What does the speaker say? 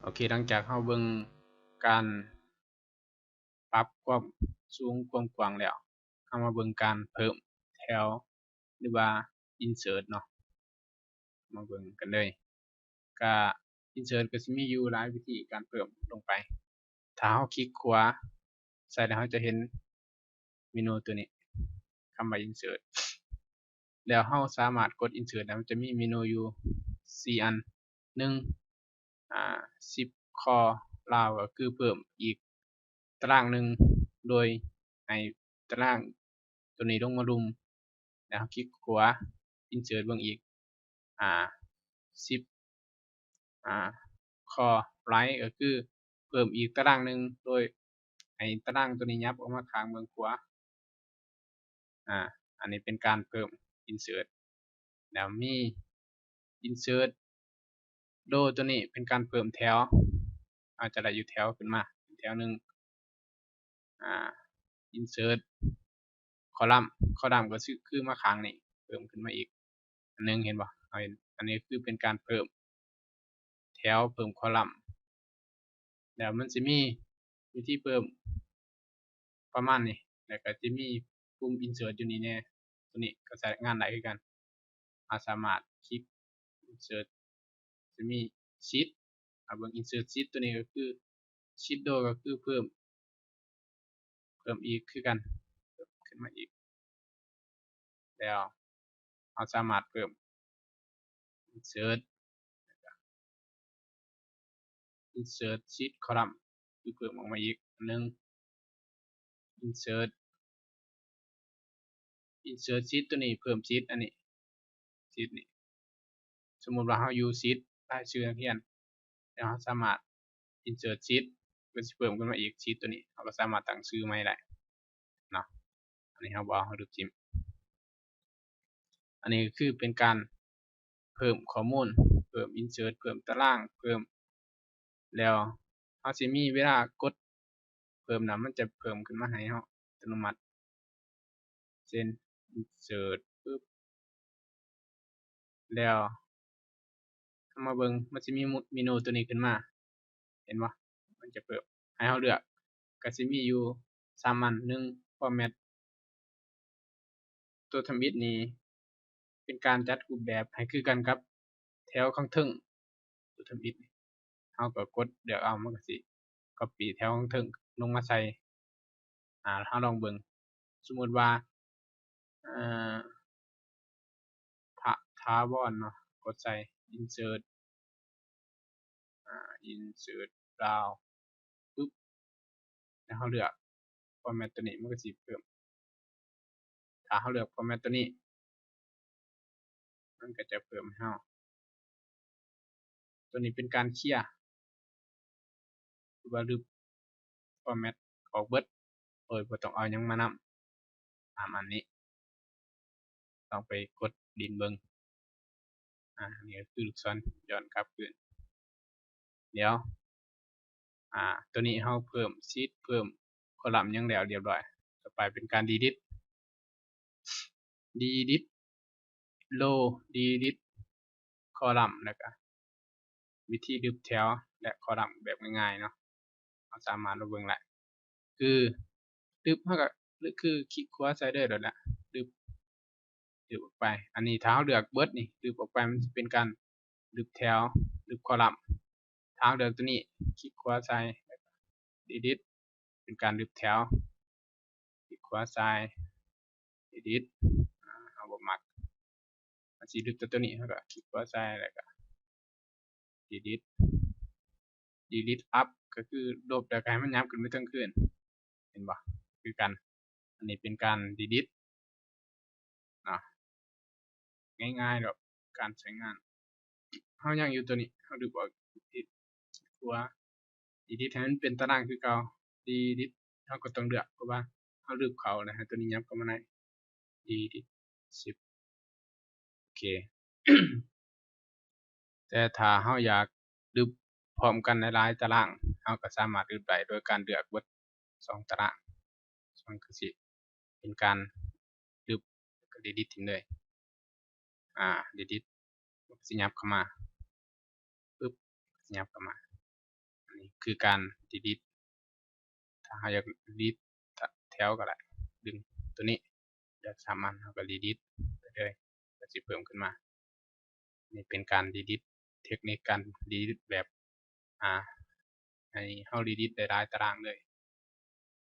โอเคหลังจากเราเบิ่งการปรับความสูงความกว้างแล้วเรามาเบิ่งการเพิ่มแถวหรือว่า insert เนาะมาเบิ่งกันเลยก็ insert ก็สิมีอยู่หลายวิธีการเพิ่มลงไปถ้าเราคลิกขวาใส่แล้วเราจะเห็นเมนูตัวนี้คำว่า insert แล้วเราสามารถกด insert แล้วมันจะมีเมนูอยู่4อัน10 ข้อราวก็คือเพิ่มอีกตารางหนึ่งโดยให้ตารางตัวนี้ลงมารุมแล้วคลิกขวา insert เบิ่งอีก10ข้อไรก็คือเพิ่มอีกตารางหนึ่งโดยให้ตารางตัวนี้ยับออกมาข้างเบิ่งขวาอันนี้เป็นการเพิ่ม insert แล้วมี insert โดตัวนี้เป็นการเพิ่มแถวอาจจะได้อยู่แถวขึ้นมาแถวหนึ่งinsert คอลัมน์ก็คือมาข้างนี้เพิ่มขึ้นมาอีกอันนึงเห็นบ่อันนี้คือเป็นการเพิ่มแถวเพิ่มคอลัมน์แล้วมันสิมีวิธีเพิ่มประมาณนี้แล้วก็จะมีปุ่ม insert อยู่นี่แน่ตัวนี้ก็ใช้งานได้คือกันสามารถคลิก insert จะมี sheet เบิ่ง insert sheet ตัวนี้ก็คือ sheet โดก็คือเพิ่มอีกคือกันขึ้นมาอีกแล้วเราสามารถเพิ่ม insert sheet column คือเพิ่มออกมาอีกอันนึง insert sheet ตัวนี้เพิ่ม sheet อันนี้ sheet นี่สมมุติว่าเราอยู่ sheet รายชื่อนักเรียนแล้วเราสามารถ insert sheet ก็สิเพิ่มขึ้นมาอีก sheet ตัวนี้เราก็สามารถตั้งชื่อใหม่ได้เนาะอันนี้เราบ่เอารูปจิ้มอันนี้คือเป็นการเพิ่มข้อมูลเพิ่ม insert เพิ่มตารางเพิ่มแล้วเราสิมีเวลากดเพิ่มน่ะมันจะเพิ่มขึ้นมาให้เราอัตโนมัติเช่น insert ปึ๊บแล้วมาเบิ่งมันสิมีเมนูตัวนี้ขึ้นมาเห็นบ่มันจะเพิ่มให้เราเลือกก็สิมีอยู่3อัน1 format ตัวทำอิฐนี้เป็นการจัดรูปแบบให้คือกันกับแถวข้างเทิงตัวทำอิฐเราก็กดเลือกเอามันก็สิ copy แถวข้างเทิงลงมาใส่เราลองเบิ่งสมมุติว่าถาวรเนาะกดใส่ insert down ปึ๊บแล้วเราเลือก format ตัวนี้มันก็สิเพิ่มถ้าเราเลือก format ตัวนี้มันก็จะเพิ่มให้เราตัวนี้เป็นการเคลียร์หรือว่าลบ format ออกเบิดโดยบ่ต้องเอาหยังมานำอันนี้ต้องไปกดดินเบิ่งนี่ก็คือลูกศรย้อนกลับคืนเดี๋ยวตัวนี้เราเพิ่มชีทเพิ่มคอลัมน์หยังแล้วเรียบร้อยต่อไปเป็นการ delete row delete คอลัมน์แล้วก็วิธีลบแถวและคอลัมน์แบบง่ายๆเนาะเราสามารถมาเบิ่งได้คือลบเราก็คือคลิกขวาใส่ได้แล้วแหละลบออกไปอันนี้ถ้าเราเลือกเบิดนี่ลบออกไปมันสิเป็นการลบแถวลบคอลัมน์ถ้าเราเลือกตัวนี้คลิกขวาใส่ delete เป็นการลบแถวคลิกขวาซ้าย edit เราบ่มักมันสิลบตัวนี้เราก็คลิกขวาซ้ายแล้วก็ delete up ก็คือลบแล้วก็ให้มันยับขึ้นไปเทิงคืนเห็นบ่คือกันอันนี้เป็นการ delete เนาะง่ายๆดอกการใช้งานเรายังอยู่ตัวนี้เราลบออกขวา delete ให้มันเป็นตารางคือเก่า delete เราก็ต้องเลือกเพราะว่าเราลบเขาแล้วให้ตัวนี้ยับเข้ามาใน delete 10โอเค แต่ถ้าเราอยากลบพร้อมกันหลายๆตารางเราก็สามารถลบได้โดยการเลือกเบิด2ตารางมันก็สิเป็นการลบแล้วก็ delete ทิ้งเลยdelete มันก็สิยับเข้ามาปึ๊บสิยับเข้ามา นี่คือการ delete ถ้าเราอยาก delete แถวก็ได้ดึงตัวนี้อยาก3อันเราก็ delete ไปเลยก็สิเพิ่มขึ้นมานี่เป็นการ delete เทคนิคการ delete แบบให้เรา delete ได้หลายตารางเลย